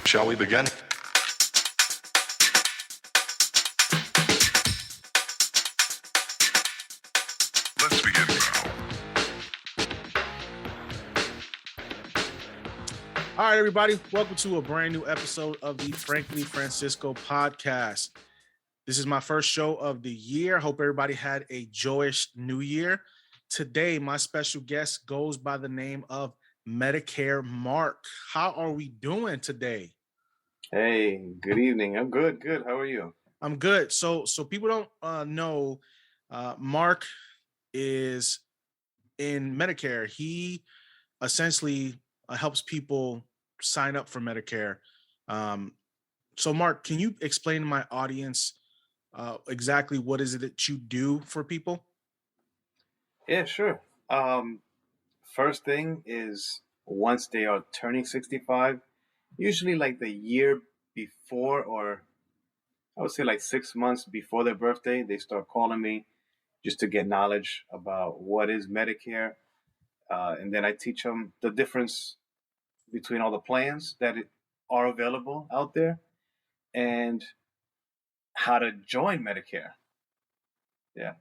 Shall we begin? Let's begin now. All right, everybody. Welcome to a brand new episode of the Frankly Francisco podcast. This is my first show of the year. Hope everybody had a joyous new year. Today, my special guest goes by the name of MedicareMark. How are we doing today? Hey, good evening. I'm good. How are you? I'm good. So people don't know, Mark is in Medicare. He essentially helps people sign up for Medicare. So, Mark, can you explain to my audience exactly what is it that you do for people? Yeah, sure. Um, First thing is once they are turning 65, usually like the year before, or I would say like 6 months before their birthday, they start calling me just to get knowledge about what is Medicare. And then I teach them the difference between all the plans that are available out there and how to join Medicare. Yeah.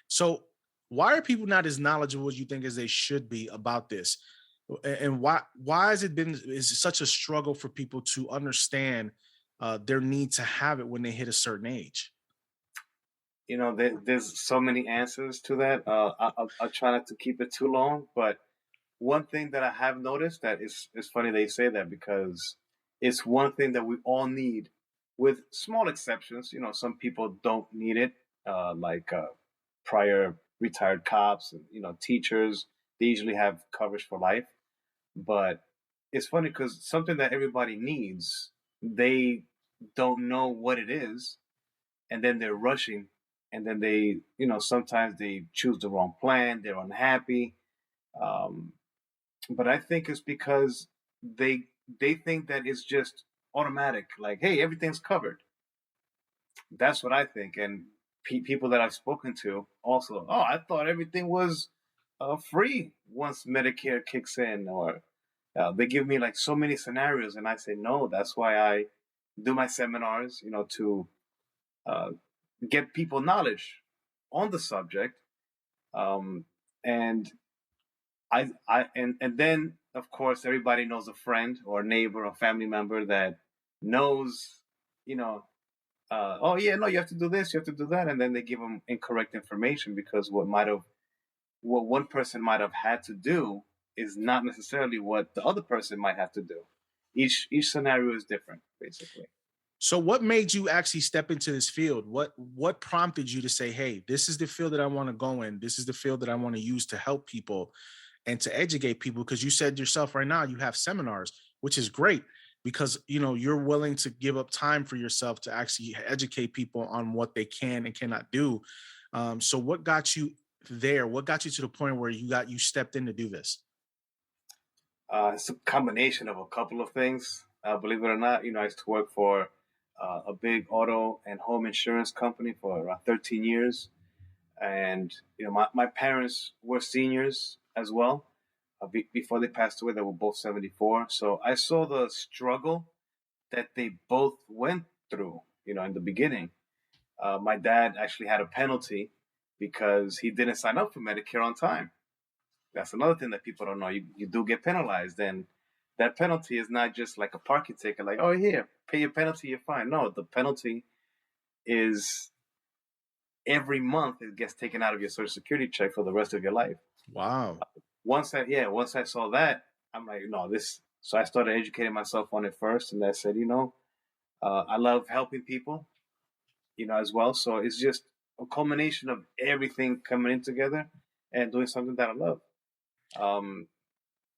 So, why are people not as knowledgeable as you think as they should be about this? And why has it been is it such a struggle for people to understand their need to have it when they hit a certain age? There's so many answers to that. I'll try not to keep it too long, but one thing that I have noticed that is funny they say that because it's one thing that we all need, with small exceptions. Some people don't need it, like prior retired cops and teachers. They usually have coverage for life, but it's funny because something that everybody needs, they don't know what it is, and then they're rushing, and then they sometimes they choose the wrong plan, they're unhappy. um, but I think it's because they they think that it's just automatic, like, hey, everything's covered. That's what I think. And people that I've spoken to also, oh, I thought everything was free once Medicare kicks in, or they give me like so many scenarios, and I say no. That's why I do my seminars, to uh, get people knowledge on the subject. Um, and and then of course everybody knows a friend or a neighbor or family member that knows, you know, oh yeah, no, you have to do this, you have to do that, and then they give them incorrect information because what one person might have had to do is not necessarily what the other person might have to do. Each scenario is different, basically. So, what made you actually step into this field? What prompted you to say, "Hey, this is the field that I want to go in. This is the field that I want to use to help people and to educate people"? Because you said yourself right now you have seminars, which is great because you're willing to give up time for yourself to actually educate people on what they can and cannot do. So, what got you there? What got you to the point where you stepped in to do this? It's a combination of a couple of things. Believe it or not, I used to work for a big auto and home insurance company for around 13 years. And, my parents were seniors as well. Before they passed away, they were both 74. So I saw the struggle that they both went through, in the beginning. My dad actually had a penalty because he didn't sign up for Medicare on time. That's another thing that people don't know. You do get penalized, and that penalty is not just like a parking ticket, like, oh, here, pay your penalty, you're fine. No, the penalty is every month it gets taken out of your Social Security check for the rest of your life. Wow. Once I saw that, I'm like, no, this. So I started educating myself on it first, and I said, I love helping people, as well. So it's just a culmination of everything coming in together and doing something that I love. Um,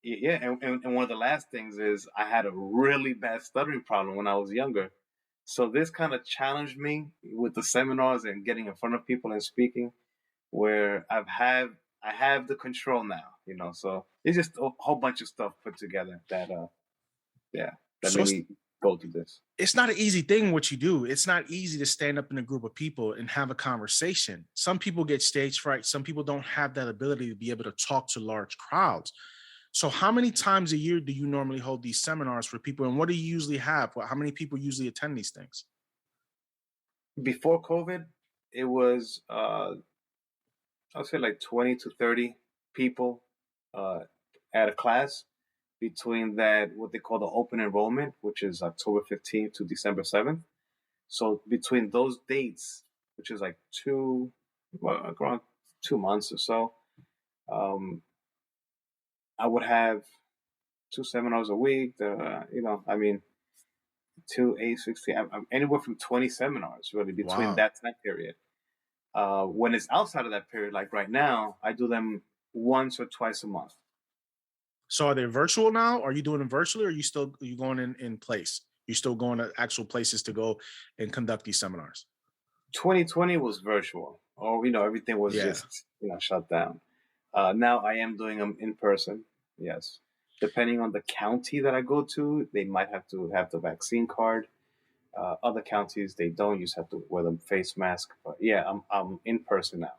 yeah, and one of the last things is I had a really bad stuttering problem when I was younger. So this kind of challenged me with the seminars and getting in front of people and speaking, where I have the control now, So it's just a whole bunch of stuff put together that yeah, that So made me go through this. it's not an easy thing what you do. It's not easy to stand up in a group of people and have a conversation. Some people get stage fright. Some people don't have that ability to be able to talk to large crowds. So how many times a year do you normally hold these seminars for people, and what do you usually have? How many people usually attend these things? Before COVID, it was I'll say like 20 to 30 people uh, at a class. Between that, what they call the open enrollment, which is October 15th to December 7th. So between those dates, which is like around 2 months or so, um, I would have two seminars a week. I mean, 2, 8, 16, I'm anywhere from 20 seminars really between Wow. that time period. When it's outside of that period, like right now, I do them once or twice a month. So are they virtual now? Are you doing them virtually, or are you going in place? You still going to actual places to go and conduct these seminars? 2020 was virtual, or everything was Yeah. just shut down. Now I am doing them in person. Yes, depending on the county that I go to, they might have to have the vaccine card. Other counties they don't. You just have to wear the face mask. But yeah, I'm in person now.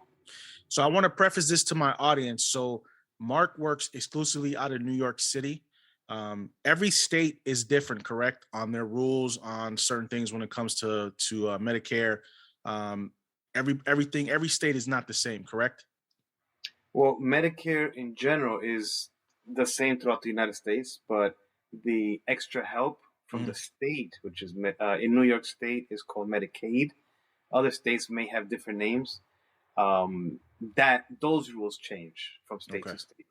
So I want to preface this to my audience. So Mark works exclusively out of New York City. Every state is different, correct, on their rules on certain things when it comes to Medicare. Um, every state is not the same, correct? Well, Medicare in general is the same throughout the United States, but the extra help from Mhm. the state, which is in New York State, is called Medicaid. Other states may have different names. That those rules change from state Okay. to state,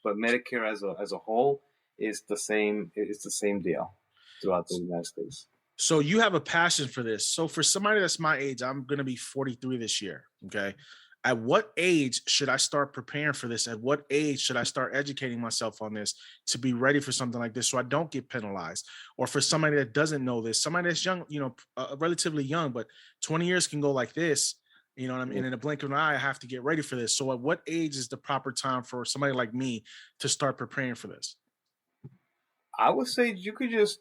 but Medicare as a whole is the same. It's the same deal throughout the United States. So you have a passion for this. So for somebody that's my age, I'm going to be 43 this year. Okay. At what age should I start preparing for this? At what age should I start educating myself on this to be ready for something like this so I don't get penalized? Or for somebody that doesn't know this, somebody that's young, relatively young, but 20 years can go like this, you know what I mean? And in a blink of an eye, I have to get ready for this. So at what age is the proper time for somebody like me to start preparing for this? I would say you could just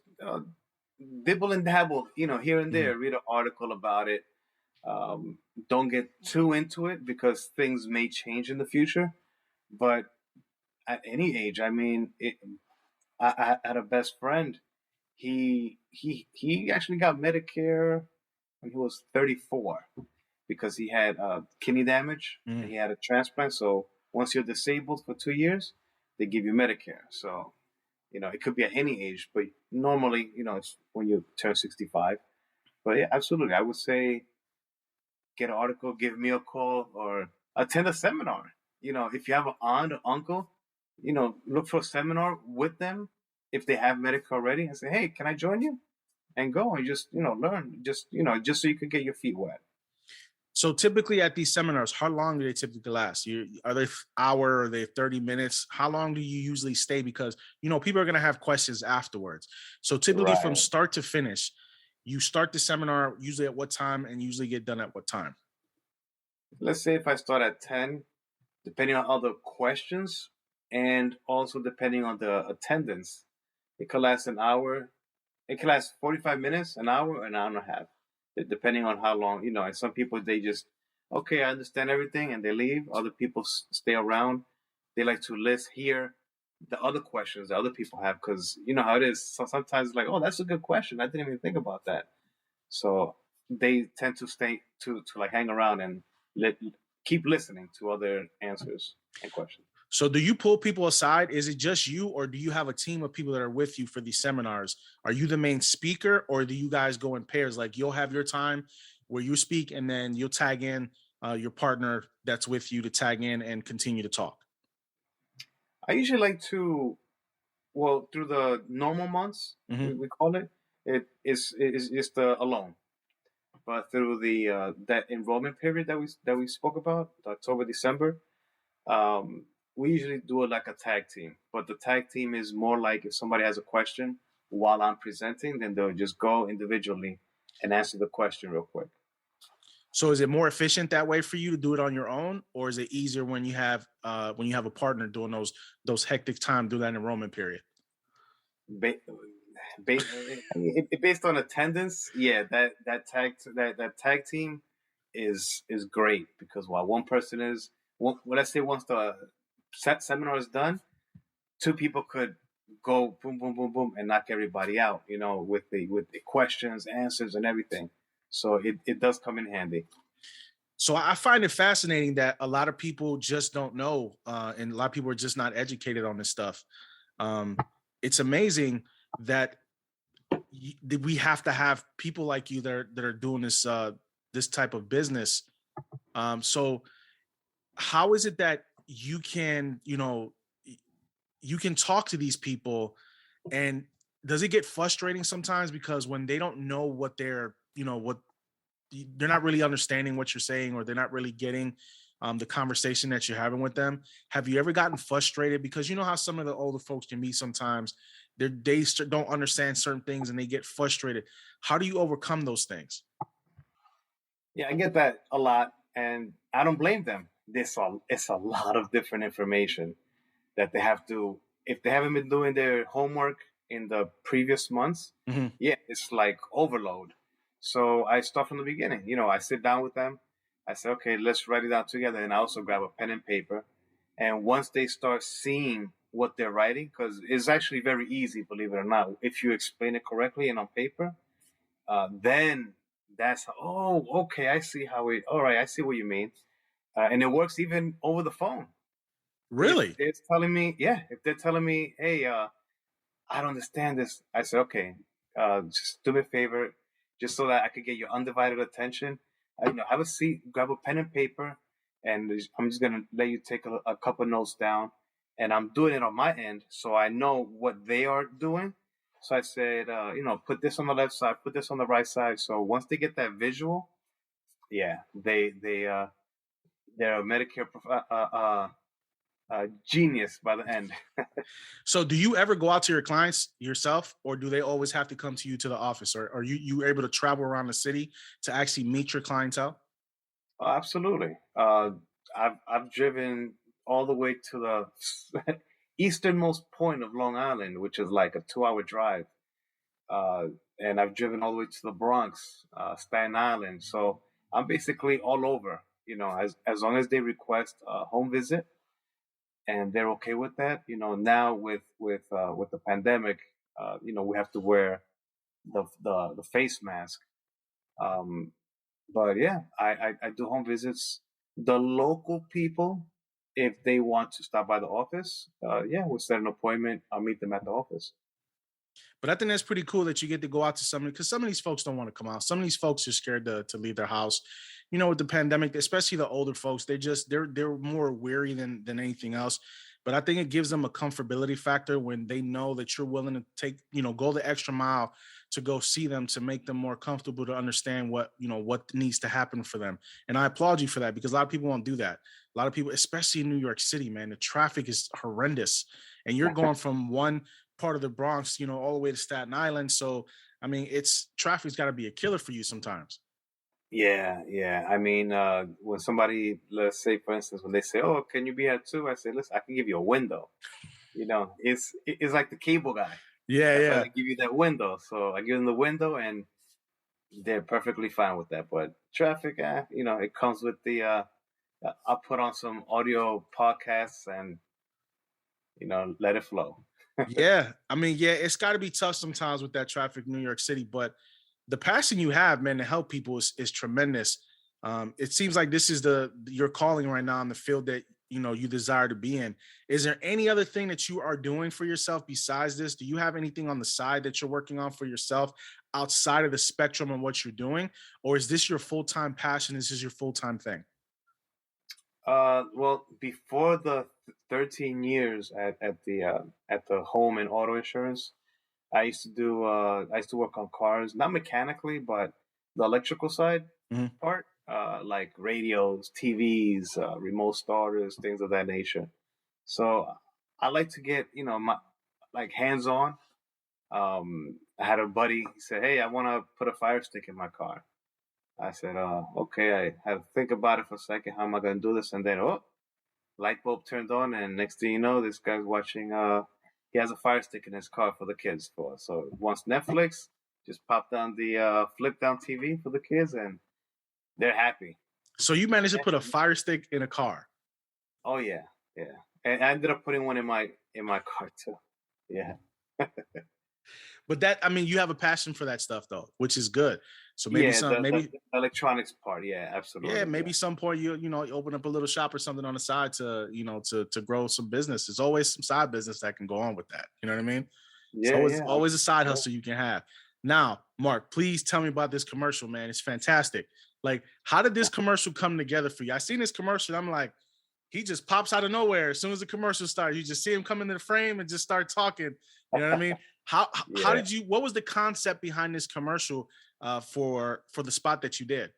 dibble and dabble, here and Mhm. there. Read an article about it. Um, don't get too into it because things may change in the future. But at any age, I mean, I had a best friend. He actually got Medicare when he was 34 because he had kidney damage and Mhm. he had a transplant. So once you're disabled for 2 years, they give you Medicare. So it could be at any age, but normally it's when you turn 65. But yeah, absolutely, I would say get an article, give me a call, or attend a seminar. If you have an aunt or uncle, look for a seminar with them if they have Medicare already, and say, hey, can I join you? And go and just learn, just so you could get your feet wet. So typically at these seminars, how long do they typically last? Are they hour? Are they 30 minutes? How long do you usually stay? Because people are going to have questions afterwards. So typically from Right. start to finish, you start the seminar usually at what time and usually get done at what time? Let's say if I start at 10, depending on all the questions and also depending on the attendance, it could last an hour. It can last 45 minutes, an hour and a half, depending on how long, and some people, they just, okay, I understand everything, and they leave. Other people stay around. They like to hear the other questions that other people have, because you know how it is. So sometimes, like, oh, that's a good question. I didn't even think about that. So they tend to stay to like hang around and let, keep listening to other answers and questions. So do you pull people aside? Is it just you, or do you have a team of people that are with you for these seminars? Are you the main speaker, or do you guys go in pairs? Like you'll have your time where you speak, and then you'll tag in your partner that's with you to tag in and continue to talk. I usually like to, well, through the normal months, Mhm. we call it, it is just the alone. But through the that enrollment period that we spoke about, October, December, we usually do it like a tag team. But the tag team is more like if somebody has a question while I'm presenting, then they'll just go individually and answer the question real quick. So is it more efficient that way for you to do it on your own, or is it easier when you have a partner doing those hectic time during that enrollment period? Ba- based on attendance, yeah, that tag team is great because while one person is, well, let's say once the seminar is done, two people could go boom, boom, boom, boom, and knock everybody out, with the questions, answers, and everything. So it does come in handy. So I find it fascinating that a lot of people just don't know, and a lot of people are just not educated on this stuff. It's amazing that that we have to have people like you that are doing this type of business. So how is it that you can, you can talk to these people, and does it get frustrating sometimes because when they don't know what they're not really understanding what you're saying, or they're not really getting the conversation that you're having with them? Have you ever gotten frustrated? Because you know how some of the older folks can be sometimes. Don't understand certain things and they get frustrated. How do you overcome those things? Yeah, I get that a lot, and I don't blame them. It's a lot of different information that they have to. If they haven't been doing their homework in the previous months, Mhm. yeah, it's like overload. So I start from the beginning. I sit down with them. I say, okay, let's write it down together, and I also grab a pen and paper. And once they start seeing what they're writing, because it's actually very easy, believe it or not, if you explain it correctly and on paper, then that's, oh, okay, I see how it. All right, I see what you mean, and it works even over the phone. If Really? it's telling me, yeah, if they're telling me, hey, I don't understand this, I say, okay, just do me a favor, just so that I could get your undivided attention. Have a seat, grab a pen and paper, and I'm just gonna let you take a couple notes down, and I'm doing it on my end, so I know what they are doing. So I said, put this on the left side, put this on the right side. So once they get that visual, yeah, they're a Medicare genius by the end. So do you ever go out to your clients yourself, or do they always have to come to you to the office, or are you able to travel around the city to actually meet your clientele? Absolutely. I've driven all the way to the easternmost point of Long Island, which is like a 2-hour drive. Uh, and I've driven all the way to the Bronx, Staten Island. So I'm basically all over. As long as they request a home visit and they're okay with that. Now with the pandemic, we have to wear the face mask. Um, but yeah, I do home visits. The local people, if they want to stop by the office, yeah, we'll set an appointment. I'll meet them at the office. But I think that's pretty cool that you get to go out to somebody, because some of these folks don't want to come out. Some of these folks are scared to leave their house. With the pandemic, especially the older folks, they're more weary than anything else. But I think it gives them a comfortability factor when they know that you're willing to go the extra mile to go see them, to make them more comfortable, to understand what needs to happen for them. And I applaud you for that, because a lot of people won't do that. A lot of people, especially in New York City, man, the traffic is horrendous. And you're going from one part of the Bronx, all the way to Staten Island. So, I mean, traffic's got to be a killer for you sometimes. Yeah, yeah. I mean, when somebody, let's say, for instance, when they say, "Oh, can you be at 2?" I say, "Listen, I can give you a window." It's like the cable guy. Yeah, That's why yeah. they give you that window. So I give them the window, and they're perfectly fine with that. But traffic, it comes with the. I'll put on some audio podcasts and let it flow. Yeah. I mean, yeah, it's got to be tough sometimes with that traffic in New York City, but the passion you have, man, to help people is tremendous. It seems like this is your calling right now in the field that you desire to be in. Is there any other thing that you are doing for yourself besides this? Do you have anything on the side that you're working on for yourself outside of the spectrum of what you're doing? Or is this your full-time passion? This is your full-time thing? Well, before the 13 years at the home and auto insurance, I used to work on cars, not mechanically, but the electrical side Mhm. part, like radios, TVs, remote starters, things of that nature. So I like to get, my like hands on. I had a buddy, he said, "Hey, I want to put a fire stick in my car." I said, okay, I had to think about it for a second. How am I going to do this? And then, oh, light bulb turned on, and next thing you know, this guy's watching. He has a fire stick in his car for the kids. So once Netflix, just pop down the flip down TV for the kids, and they're happy. So you managed to put a fire stick in a car. Oh yeah, yeah. And I ended up putting one in my in my car too. Yeah. But that, I mean, you have a passion for that stuff though, which is good. So maybe Yeah, some, maybe the electronics part. Yeah, yeah, absolutely. maybe Yeah. some point you know you open up a little shop or something on the side to to grow some business. There's always some side business that can go on with that. You know what I mean? It's Yeah, always yeah. always a side Yeah. hustle you can have. Now, Mark, please tell me about this commercial, man. It's fantastic. Like, how did this commercial come together for you? I seen this commercial. I'm like, he just pops out of nowhere as soon as the commercial starts. You just see him come into the frame and just start talking. You know what I mean? How Yeah. did you? What was the concept behind this commercial for the spot that you did?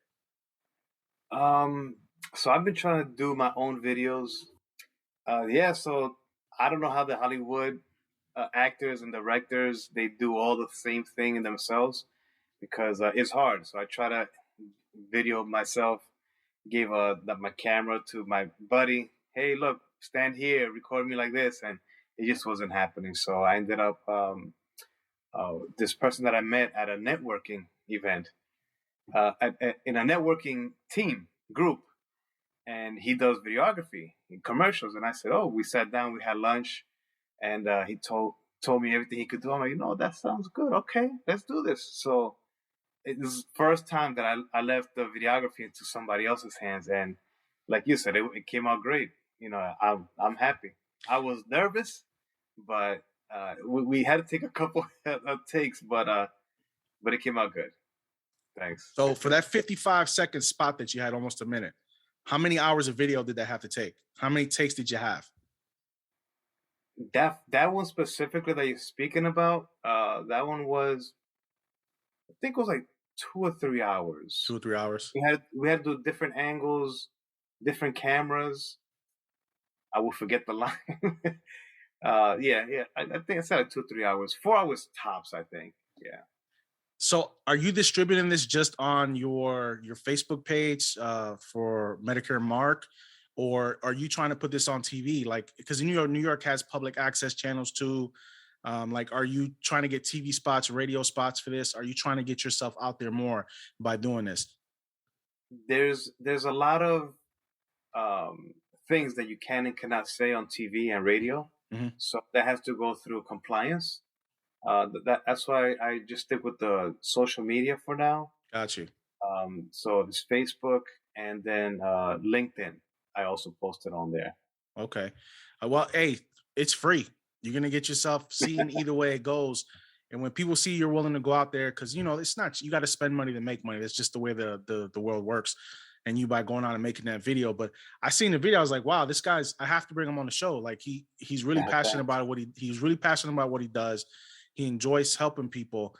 Um, so I've been trying to do my own videos. Yeah, so I don't know how the Hollywood actors and directors they do all the same thing in themselves because it's hard. So I try to video myself, gave my camera to my buddy. Hey, look, stand here, record me like this, and it just wasn't happening. So I ended up this person that I met at a networking event, in a networking team group, and he does videography and commercials. And I said, oh, we sat down, we had lunch, and he told me everything he could do. I'm like, that sounds good. Okay, let's do this. So it was the first time that I left the videography into somebody else's hands, and like you said, it came out great. I'm happy. I was nervous, but we had to take a couple of takes, but it came out good. Thanks. So for that 55-second spot that you had almost a minute, how many hours of video did that have to take? How many takes did you have? That one specifically that you're speaking about, that one was, I think it was like 2 or 3 hours. 2 or 3 hours. We had to do different angles, different cameras. I will forget the line. Yeah. I think I said like 2 or 3 hours, 4 hours tops. I think. Yeah. So are you distributing this just on your Facebook page for MedicareMark, or are you trying to put this on TV? Like, because New York has public access channels too. Like, are you trying to get TV spots, radio spots for this? Are you trying to get yourself out there more by doing this? There's a lot of um, things that you can and cannot say on TV and radio, Mhm. so that has to go through compliance. That's why I just stick with the social media for now. Got you. So it's Facebook and then LinkedIn. I also posted on there. Okay. Well, hey, it's free. You're gonna get yourself seen either way it goes. And when people see you're willing to go out there, because it's not you got to spend money to make money. That's just the way the world works. And you by going out and making that video. But I seen the video, I was like, wow, this guy's I have to bring him on the show. Like he's really passionate Thanks. about he's really passionate about what he does. He enjoys helping people.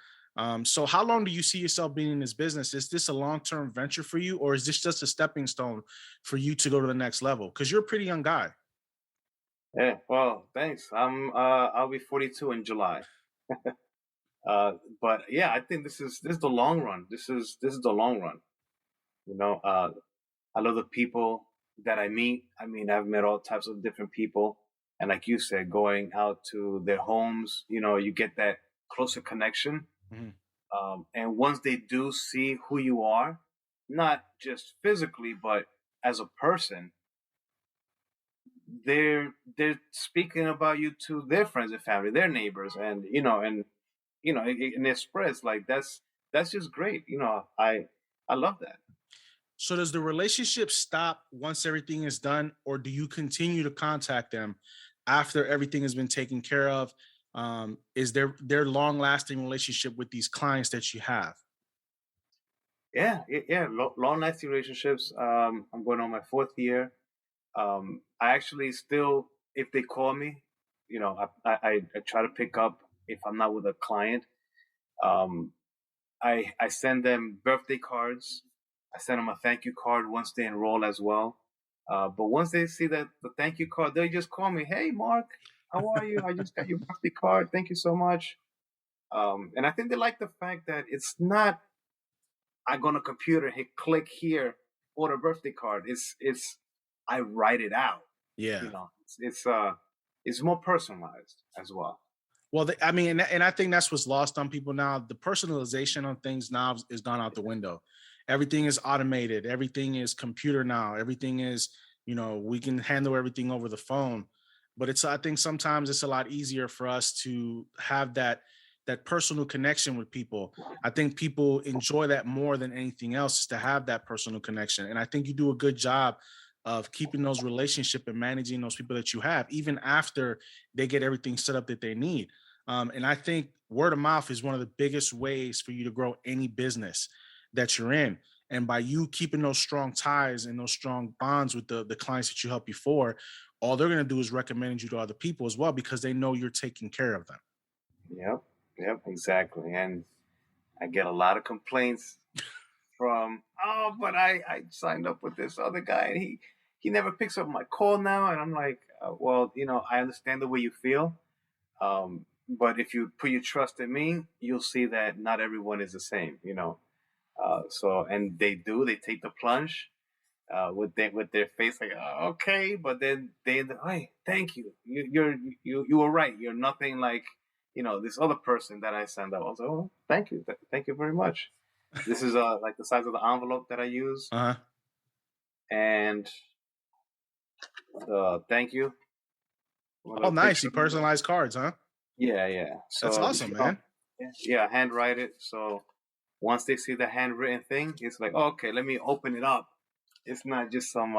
So how long do you see yourself being in this business? Is this a long-term venture for you, or is this just a stepping stone for you to go to the next level? Because you're a pretty young guy. Yeah. Well, thanks. I'll be 42 in July. But yeah, I think this is the long run. This is the long run. You know, I love the people that I meet. I mean, I've met all types of different people, and like you said, going out to their homes, you get that closer connection. Mhm. And once they do see who you are, not just physically, but as a person, they're speaking about you to their friends and family, their neighbors, and and it spreads like that's just great. I love that. So does the relationship stop once everything is done, or do you continue to contact them after everything has been taken care of? Is their long lasting relationship with these clients that you have? Yeah. Long lasting relationships. I'm going on my fourth year. I actually still, if they call me, I try to pick up if I'm not with a client. Um, I send them birthday cards. I send them a thank you card once they enroll as well. But once they see that the thank you card, they just call me. Hey, Mark, how are you? I just got your birthday card. Thank you so much. And I think they like the fact that it's not I go on a computer, hit click here, order birthday card. It's I write it out. Yeah. It's more personalized as well. Well, I mean, and I think that's what's lost on people now. The personalization on things now is gone out the window. Everything is automated. Everything is computer now. Everything is, we can handle everything over the phone. but I think sometimes it's a lot easier for us to have that personal connection with people. I think people enjoy that more than anything else, is to have that personal connection. And I think you do a good job of keeping those relationships and managing those people that you have, even after they get everything set up that they need. And I think word of mouth is one of the biggest ways for you to grow any business that you're in. And by you keeping those strong ties and those strong bonds with the clients that you helped before, all they're going to do is recommend you to other people as well, because they know you're taking care of them. Yep, yep, exactly. And I get a lot of complaints from, oh, but I signed up with this other guy and he never picks up my call now. And I'm like, well, I understand the way you feel. But if you put your trust in me, you'll see that not everyone is the same. So, and they take the plunge, with their face like, oh, okay, but then hey, thank you, you were right, you're nothing like this other person that I signed up. I was like, oh, thank you, thank you very much. This is like the size of the envelope that I use, Uh-huh. and thank you. Oh, nice. You personalized cards, huh? Yeah. That's So awesome, man. yeah, handwrite it. So once they see the handwritten thing, it's like, oh, okay, let me open it up. It's not just some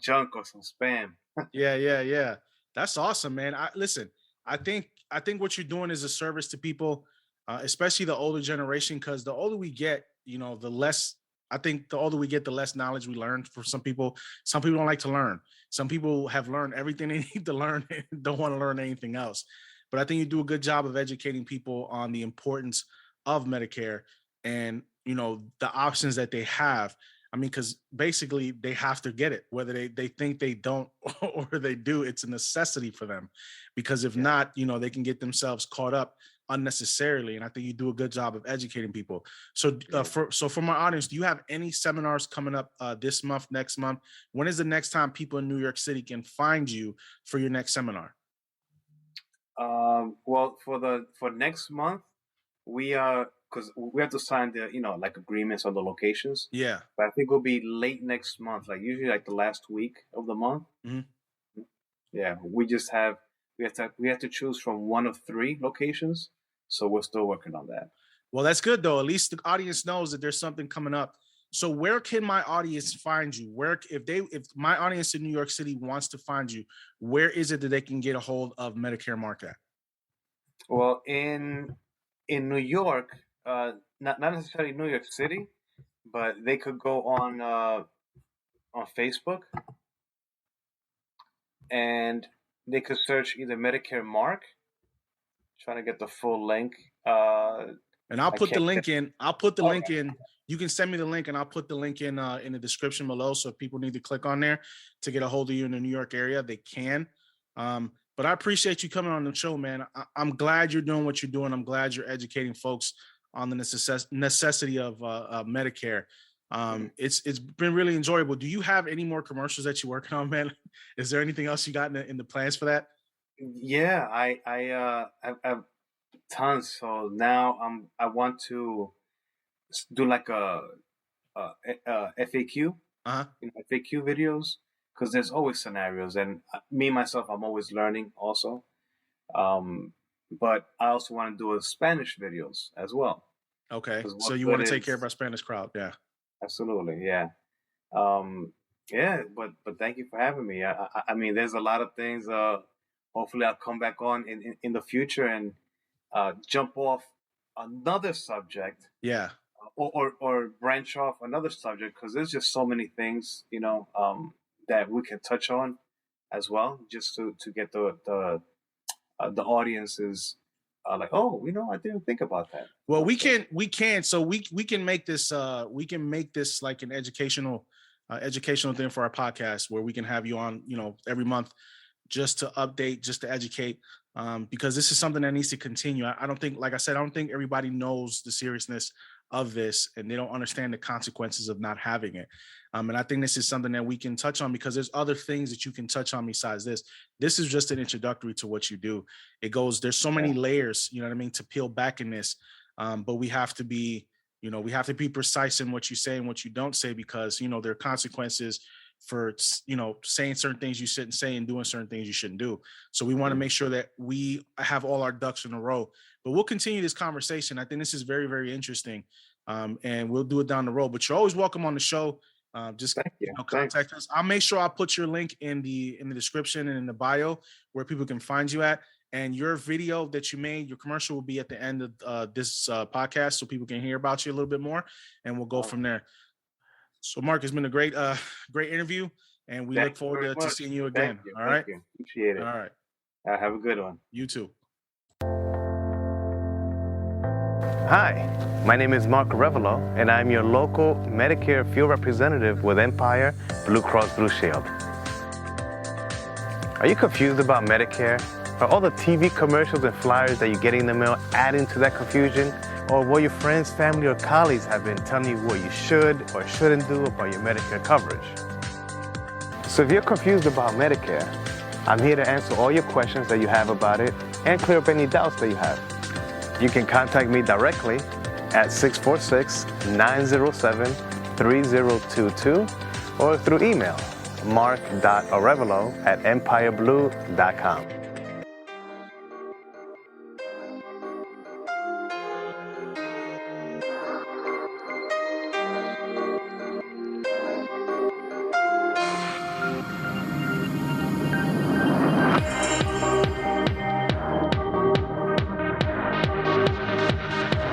junk or some spam. Yeah. That's awesome, man. Listen. I think what you're doing is a service to people, especially the older generation, because the older we get, the less. I think the older we get, the less knowledge we learn. For some people don't like to learn. Some people have learned everything they need to learn and don't want to learn anything else. But I think you do a good job of educating people on the importance of Medicare and the options that they have. I mean, because basically they have to get it, whether they think they don't or they do. It's a necessity for them, because if Yeah. not, they can get themselves caught up unnecessarily. And I think you do a good job of educating people. So, Yeah. for my audience, do you have any seminars coming up this month, next month? When is the next time people in New York City can find you for your next seminar? Well, for next month, we are, because we have to sign the like agreements on the locations. Yeah. But I think it'll be late next month, like usually like the last week of the month. Mhm. Yeah, we have to choose from one of three locations, so we're still working on that. Well, that's good though. At least the audience knows that there's something coming up. So where can my audience find you? Where if my audience in New York City wants to find you, where is it that they can get a hold of MedicareMark at? Well, in New York, not necessarily New York City, but they could go on Facebook, and they could search either Medicare Mark. Trying to get the full link. And I'll I put the can't. link in. I'll put the link Okay. in. You can send me the link and I'll put the link in the description below. So if people need to click on there to get a hold of you in the New York area, they can. But I appreciate you coming on the show, man. I'm glad you're doing what you're doing. I'm glad you're educating folks on the necessity of Medicare. It's been really enjoyable. Do you have any more commercials that you're working on, man? Is there anything else you got in the plans for that? Yeah, I've tons. So now I want to do like a FAQ, Uh-huh. FAQ videos, because there's always scenarios, and me myself, I'm always learning also. Um, but I also want to do a Spanish videos as well, Okay. because So what you good want to take care of is our Spanish crowd. Yeah. absolutely, yeah. Um, yeah, but thank you for having me. I mean, there's a lot of things. Hopefully, I'll come back on in the future and jump off another subject, Yeah. or branch off another subject, because there's just so many things that we can touch on as well, just to get the audiences like, oh, I didn't think about that. Well, we So can so we can make this like an educational thing for our podcast, where we can have you on, every month, just to update, just to educate, because this is something that needs to continue. I don't think, like I said, I don't think everybody knows the seriousness of this, and they don't understand the consequences of not having it. And I think this is something that we can touch on, because there's other things that you can touch on besides this. This is just an introductory to what you do. There's so yeah, many layers, you know what I mean, to peel back in this. But we have to be, we have to be precise in what you say and what you don't say, because, there are consequences for saying certain things you shouldn't say and doing certain things you shouldn't do. So we want to make sure that we have all our ducks in a row. But we'll continue this conversation. I think this is very, very interesting, and we'll do it down the road. But you're always welcome on the show. Just Thank you. contact us. I'll make sure I'll put your link in the description and in the bio where people can find you at. And your video that you made, your commercial, will be at the end of this podcast, so people can hear about you a little bit more, and we'll go from there. So, Mark, it's been a great interview, and we look forward to seeing you again. Thank you. All right, Appreciate it. All right, Have a good one. You too. Hi, my name is Mark Revelo, and I'm your local Medicare field representative with Empire Blue Cross Blue Shield. Are you confused about Medicare? Are all the TV commercials and flyers that you get in the mail adding to that confusion? Or what your friends, family, or colleagues have been telling you what you should or shouldn't do about your Medicare coverage? So if you're confused about Medicare, I'm here to answer all your questions that you have about it and clear up any doubts that you have. You can contact me directly at 646-907-3022 or through email, mark.arevalo@empireblue.com.